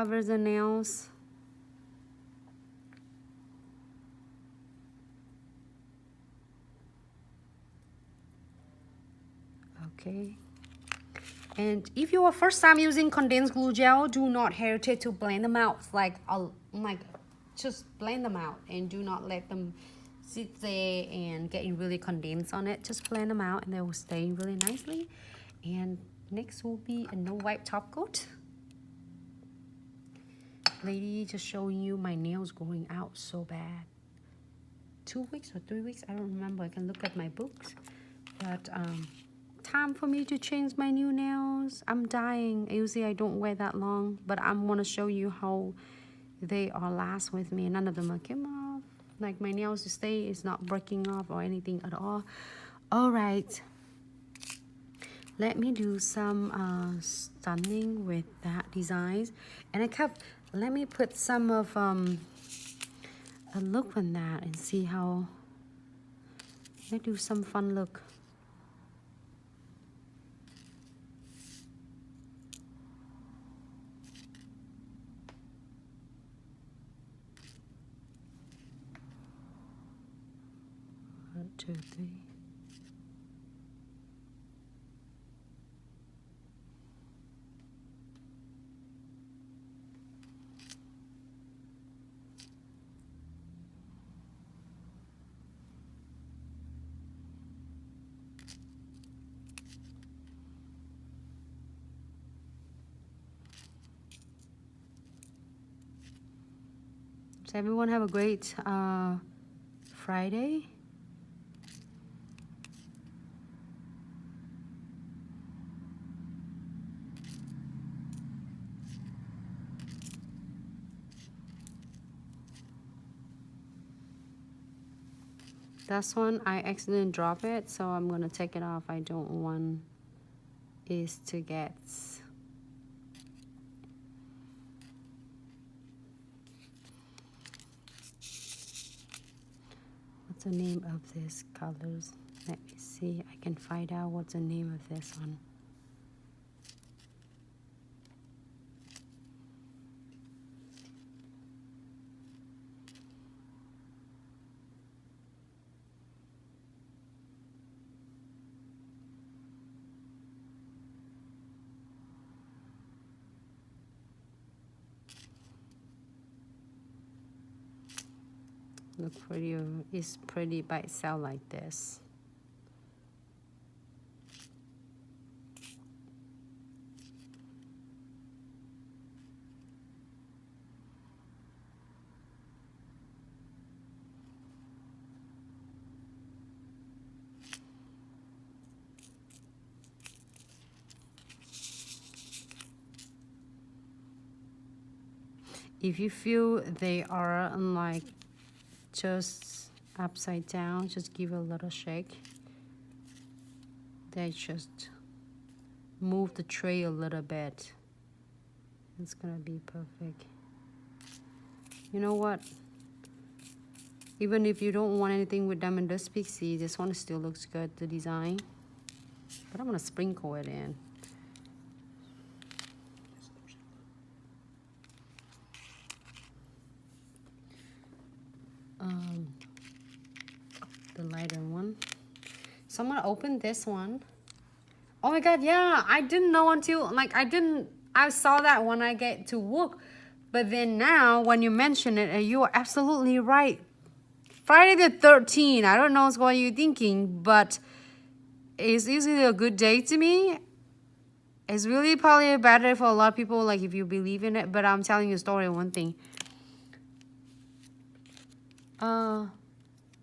cover the nails. Okay. And if you are first time using condensed glue gel, do not hesitate to blend them out. Like just blend them out and do not let them sit there and getting really condensed on it. Just blend them out and they will stay really nicely. And next will be a no wipe top coat. Lady, just showing you my nails growing out so bad. 2 weeks or 3 weeks, I don't remember. I can look at my books. But time for me to change my new nails. I'm dying. Usually I don't wear that long, but I'm gonna show you how they are last with me. None of them are came off. Like my nails stay, it's not breaking off or anything at all. All right, let me do some stunning with that designs. And I kept, let me put some of a look on that and see how, let's do some fun look. One, two, three. So everyone have a great Friday. This one, I accidentally drop it, so I'm gonna take it off. I don't want it to get. What's the name of this colors? Let me see. I can find out what's the name of this one. Look for you. It's pretty by itself like this. If you feel they are like just upside down, just give a little shake. They just move the tray a little bit. It's gonna be perfect. You know what? Even if you don't want anything with Diamond Dust Pixie, this one still looks good, the design. But I'm gonna sprinkle it in. The lighter one. So I'm gonna open this one. Oh my god, yeah, I didn't know until like I saw that when I get to work, but then now when you mention it, you are absolutely right. Friday the 13th, I don't know what you're thinking, but it's usually a good day to me. It's really probably better for a lot of people, like if you believe in it, but I'm telling you a story of one thing.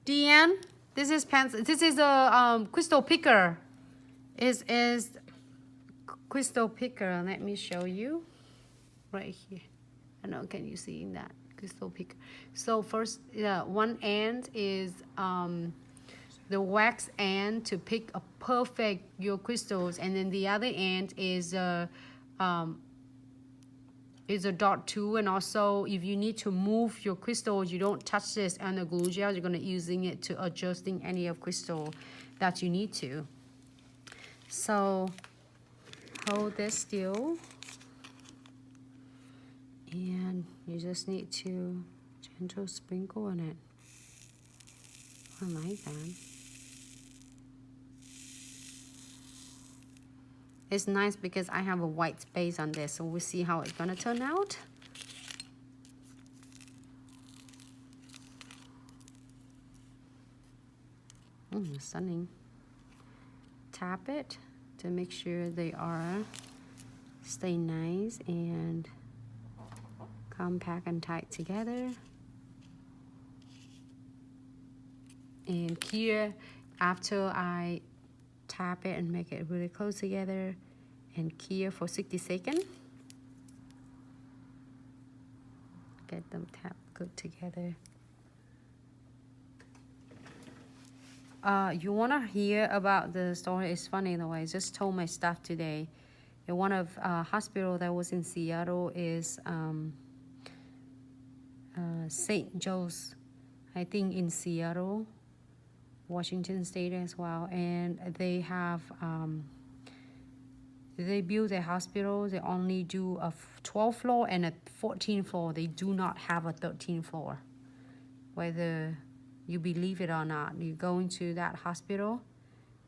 Deanne, this is pencil. This is a crystal picker. Is crystal picker. Let me show you right here. I know, can you see in that crystal picker? So first, one end is the wax end to pick a perfect your crystals, and then the other end is a dot tool. And also if you need to move your crystals, you don't touch this on the glue gel, you're going to using it to adjusting any of crystal that you need to. So hold this still And you just need to gentle sprinkle on it. I like that. It's nice because I have a white space on this, so we'll see how it's gonna turn out. Stunning. Tap it to make sure they are stay nice and compact and tight together. And here, after I tap it and make it really close together, and cure for 60 seconds. Get them tapped good together. You want to hear about the story? It's funny though. I just told my staff today. In one of hospital that was in Seattle is St. Joe's, I think in Seattle, Washington State as well, and they have they build a hospital. They only do a 12th floor and a 14th floor. They do not have a 13th floor. Whether you believe it or not, you go into that hospital,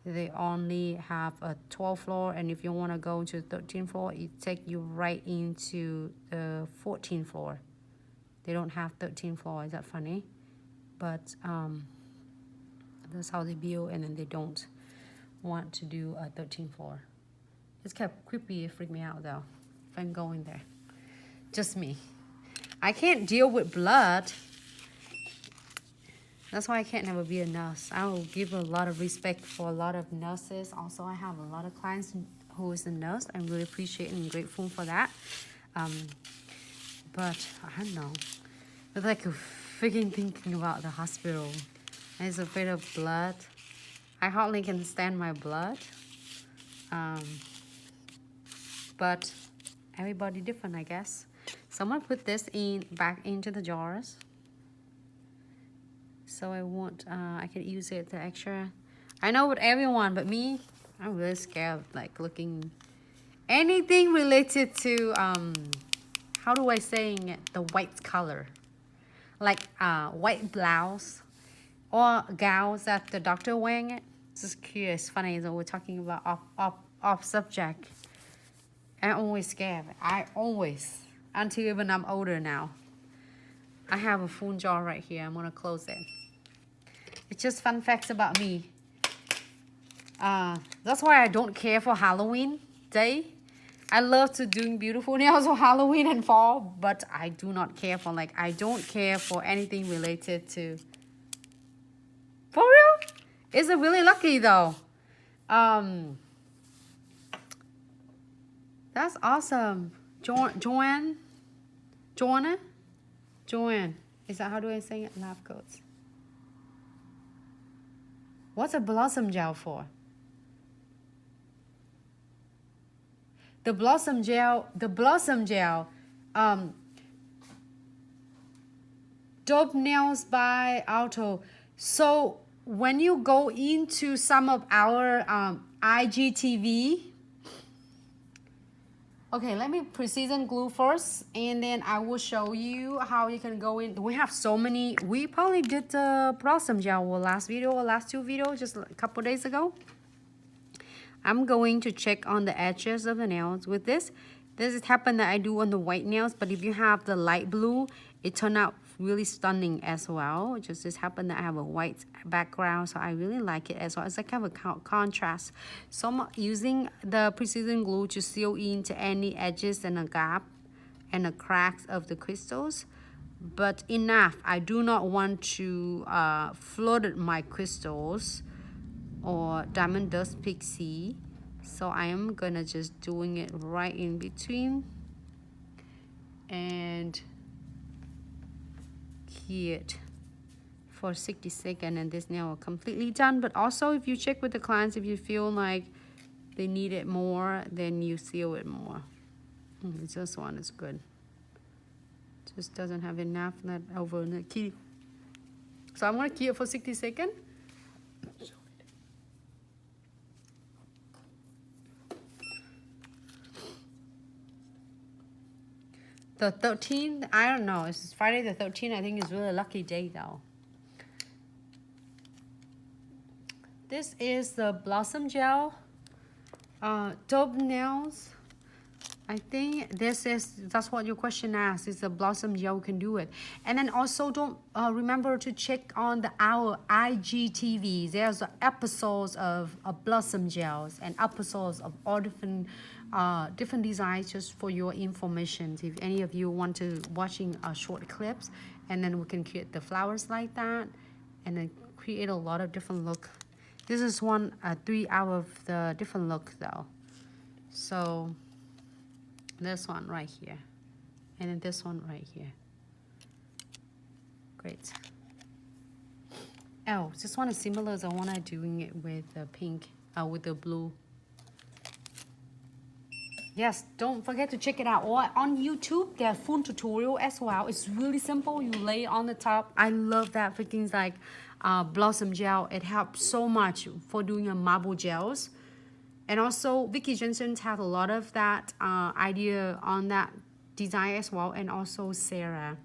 they only have a 12th floor, and if you want to go to the 13th floor, it take you right into the 14th floor. They don't have 13th floor. Is that funny? But that's how they build, and then they don't want to do a 13th floor. It's kind of creepy. It freaked me out though if I'm going there. Just me. I can't deal with blood. That's why I can't never be a nurse. I will give a lot of respect for a lot of nurses. Also, I have a lot of clients who is a nurse. I'm really appreciating and grateful for that. But I don't know. It's like freaking thinking about the hospital. I'm afraid of blood. I hardly can stand my blood. But everybody different, I guess. So I'm gonna put this back into the jars. So I won't, I can use it the extra. I know with everyone, but me, I'm really scared of like looking, anything related to, how do I say it, the white color. Like white blouse or gowns that the doctor wearing it. It's just curious, funny that we're talking about off subject. I'm always scared. I always, until even I'm older now. I have a full jar right here. I'm gonna close it. It's just fun facts about me. That's why I don't care for Halloween day. I love to doing beautiful nails for Halloween and fall, but I do not care for I don't care for anything related to. For real? Is it really lucky though? That's awesome. Joanne? Is that how do I say it? Laugh coats. What's a blossom gel for? The blossom gel, Dope Nails by Auto. So when you go into some of our IGTV, okay, let me precision glue first, and then I will show you how you can go in. We have so many. We probably did the blossom gel last video or last two videos just a couple days ago. I'm going to check on the edges of the nails with this. This is happened that I do on the white nails, but if you have the light blue, it turned out really stunning as well. Just happened that I have a white background, so I really like it as well. It's like kind of a contrast. So I'm using the precision glue to seal into any edges and a gap and the cracks of the crystals, but enough. I do not want to flood my crystals or diamond dust Pixie, so I am gonna just doing it right in between and key it for 60 seconds, and this nail is completely done. But also, if you check with the clients, if you feel like they need it more, then you seal it more. This one is good. Just doesn't have enough that over the key. So I'm gonna key it for 60 seconds. the 13th, I don't know. It's Friday the 13th. I think it's really a lucky day though. This is the Blossom Gel. Dope nails. I think that's what your question asks, is the Blossom Gel can do it. And then also don't remember to check on our IGTV. There's episodes of Blossom Gels and episodes of all different designs, just for your information. If any of you want to watching short clips, and then we can create the flowers like that, and then create a lot of different look. This is 3 out of the different look though. So this one right here, and then this one right here. Great. Oh, this one is similar to the one I'm doing it with the pink, with the blue. Yes, don't forget to check it out. Or on YouTube, there's full tutorial as well. It's really simple. You lay it on the top. I love that freaking like Blossom Gel. It helps so much for doing a marble gels. And also, Vicky Jensen has a lot of that idea on that design as well. And also Sarah.